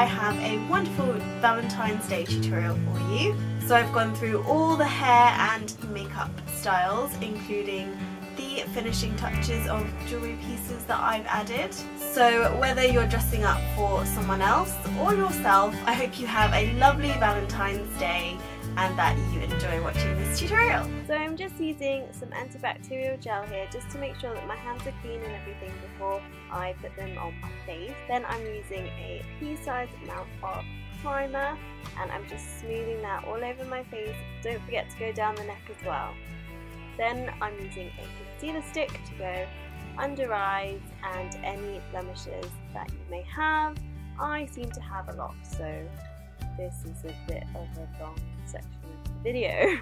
I have a wonderful Valentine's Day tutorial for you. So I've gone through all the hair and makeup styles, including the finishing touches of jewellery pieces that I've added. So whether you're dressing up for someone else or yourself, I hope you have a lovely Valentine's Day and that you enjoy watching this tutorial. So I'm just using some antibacterial gel here just to make sure that my hands are clean and everything before I put them on my face. Then I'm using a pea-sized amount of primer and I'm just smoothing that all over my face. Don't forget to go down the neck as well. Then I'm using a concealer stick to go under eyes and any blemishes that you may have. I seem to have a lot, so this is a bit of a long section of the video.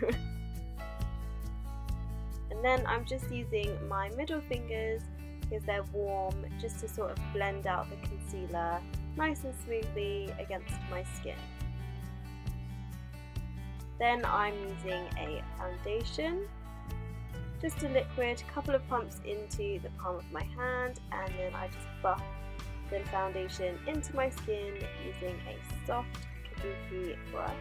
And then I'm just using my middle fingers because they're warm, just to sort of blend out the concealer nice and smoothly against my skin. Then I'm using a foundation, just a liquid, couple of pumps into the palm of my hand, and then I just buff the foundation into my skin using a soft kabuki brush.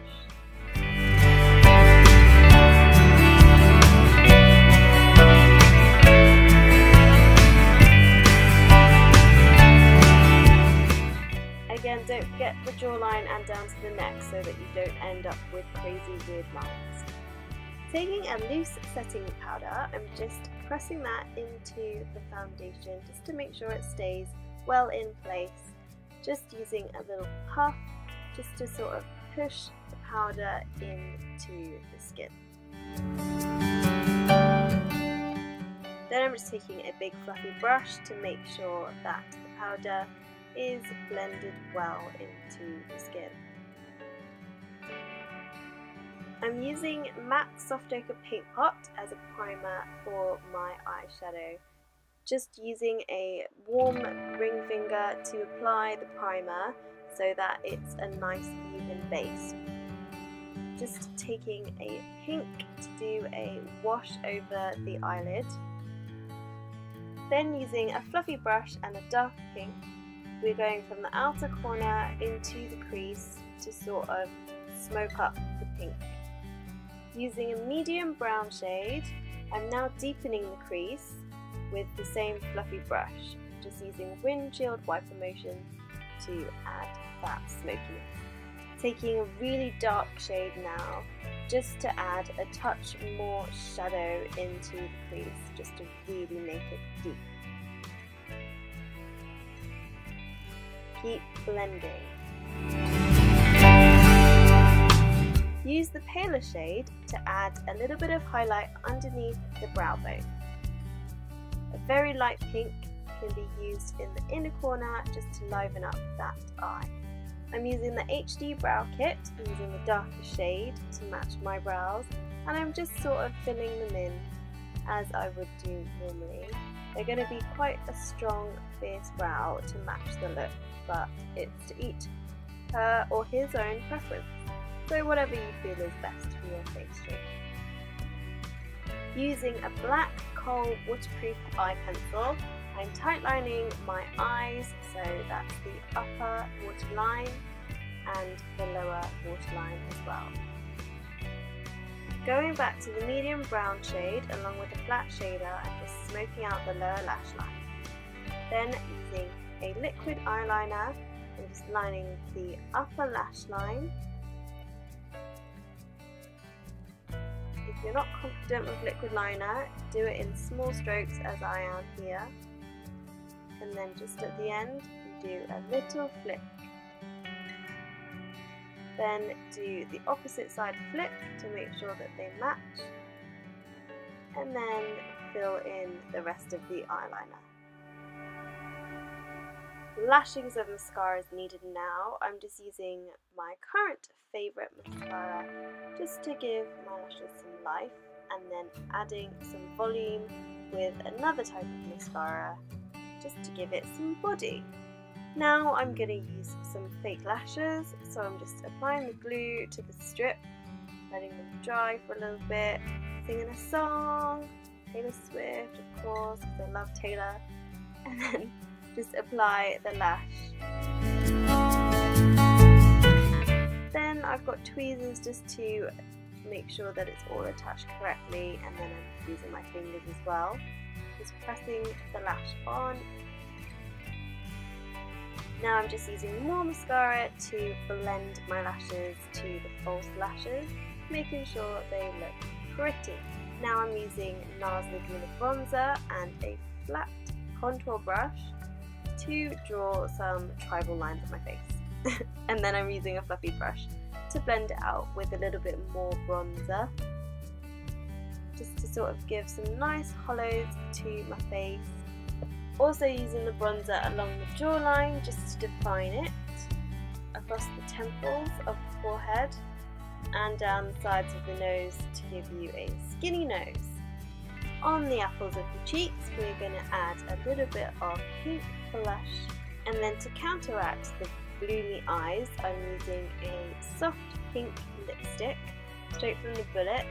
Again, don't forget the jawline and down to the neck so that you don't end up with crazy weird lines. Taking a loose setting powder, I'm just pressing that into the foundation just to make sure it stays well in place. Just using a little puff just to sort of push the powder into the skin. Then I'm just taking a big fluffy brush to make sure that the powder is blended well into the skin. I'm using MAC Soft Ochre Paint Pot as a primer for my eyeshadow. Just using a warm ring finger to apply the primer so that it's a nice even base. Just taking a pink to do a wash over the eyelid. Then using a fluffy brush and a dark pink, we're going from the outer corner into the crease to sort of smoke up the pink. Using a medium brown shade, I'm now deepening the crease with the same fluffy brush, just using windshield wiper motion to add that smokiness. Taking a really dark shade now, just to add a touch more shadow into the crease, just to really make it deep. Keep blending. Use the paler shade to add a little bit of highlight underneath the brow bone. A very light pink can be used in the inner corner just to liven up that eye. I'm using the HD Brow Kit, using the darker shade to match my brows, and I'm just sort of filling them in as I would do normally. They're going to be quite a strong, fierce brow to match the look, but it's to each her or his own preference. So whatever you feel is best for your face shape. Using a black kohl waterproof eye pencil, I'm tightlining my eyes, so that's the upper waterline and the lower waterline as well. Going back to the medium brown shade along with the flat shader, I'm just smoking out the lower lash line. Then using a liquid eyeliner, I'm just lining the upper lash line. If you're not confident with liquid liner, do it in small strokes as I am here. And then just at the end, you do a little flick. Then do the opposite side flick to make sure that they match. And then fill in the rest of the eyeliner. Lashings of mascara is needed now. I'm just using my current favourite mascara just to give my lashes some life, and then adding some volume with another type of mascara just to give it some body. Now I'm going to use some fake lashes, so I'm just applying the glue to the strip, letting them dry for a little bit, singing a song, Taylor Swift of course, because I love Taylor, and then just apply the lash. then I've got tweezers just to make sure that it's all attached correctly, and then I'm using my fingers as well, just pressing the lash on. Now I'm just using more mascara to blend my lashes to the false lashes, making sure they look pretty. Now I'm using NARS Laguna bronzer and a flat contour brush to draw some tribal lines on my face. And then I'm using a fluffy brush to blend it out with a little bit more bronzer, just to sort of give some nice hollows to my face. Also using the bronzer along the jawline just to define it, across the temples of the forehead and down the sides of the nose to give you a skinny nose. On the apples of the cheeks we're going to add a little bit of pink blush, and then to counteract the bloomy eyes I'm using a soft pink lipstick straight from the bullet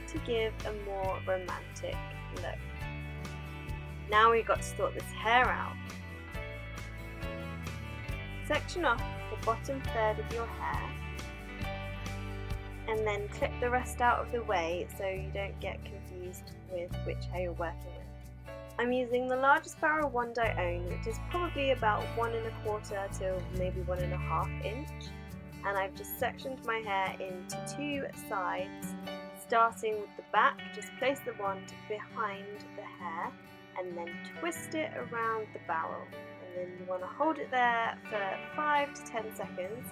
to give a more romantic look. Now we've got to sort this hair out. Section off the bottom third of your hair and then clip the rest out of the way so you don't get confused with which hair you're working with. I'm using the largest barrel wand I own, which is probably about 1 1/4 to maybe 1 1/2 inch, and I've just sectioned my hair into 2 sides. Starting with the back, just place the wand behind the hair and then twist it around the barrel, and then you want to hold it there for 5 to 10 seconds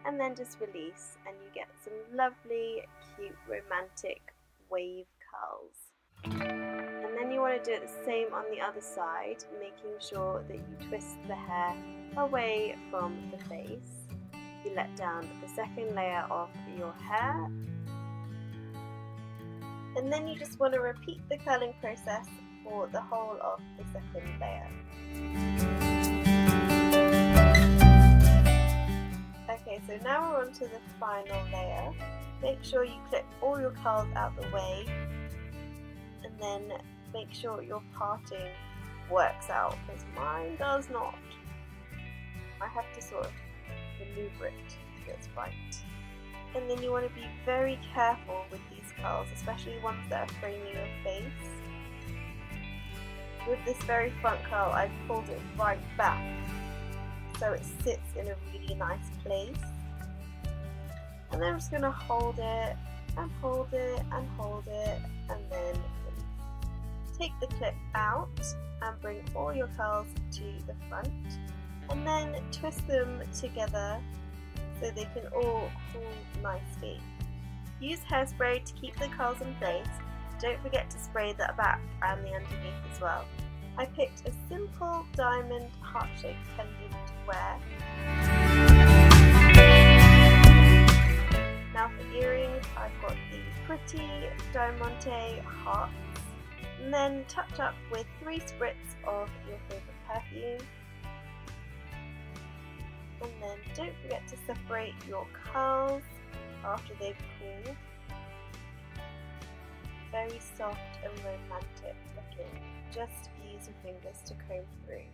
and then just release, and you get some lovely, cute, romantic wave curls. And then you want to do it the same on the other side, making sure that you twist the hair away from the face. You let down the second layer of your hair, and then you just want to repeat the curling process for the whole of the second layer. Okay, so now we're on to the final layer. Make sure you clip all your curls out the way, and then make sure your parting works out, because mine does not. I have to sort of maneuver it so it's right. And then you want to be very careful with these curls, especially ones that are framing your face. With this very front curl, I've pulled it right back so it sits in a really nice place. And then I'm just going to hold it and hold it and hold it, and then take the clip out and bring all your curls to the front, and then twist them together so they can all cool nicely. Use hairspray to keep the curls in place. Don't forget to spray the back and the underneath as well. I picked a simple diamond heart-shaped pendant to wear. Now for earrings, I've got the pretty diamante hearts, and then touch up with 3 spritz of your favourite perfume. And then don't forget to separate your curls after they've cooled. Very soft and romantic looking. Just use your fingers to comb through.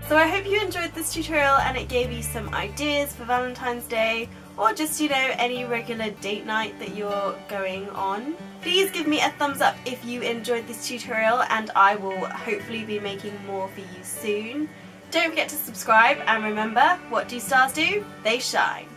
So I hope you enjoyed this tutorial and it gave you some ideas for Valentine's Day, or just, you know, any regular date night that you're going on. Please give me a thumbs up if you enjoyed this tutorial, and I will hopefully be making more for you soon. Don't forget to subscribe, and remember, what do stars do? They shine.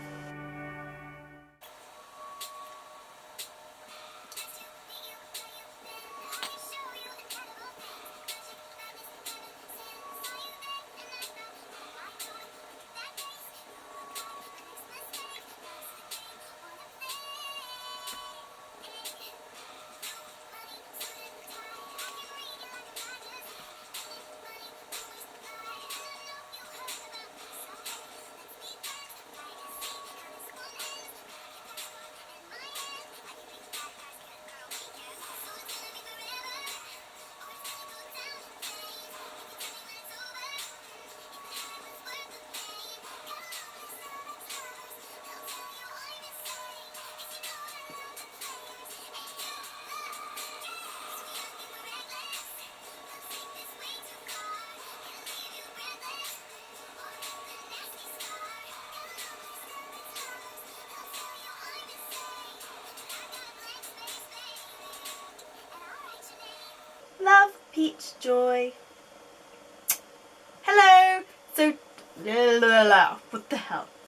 Peach Joy. Hello! So, what the hell?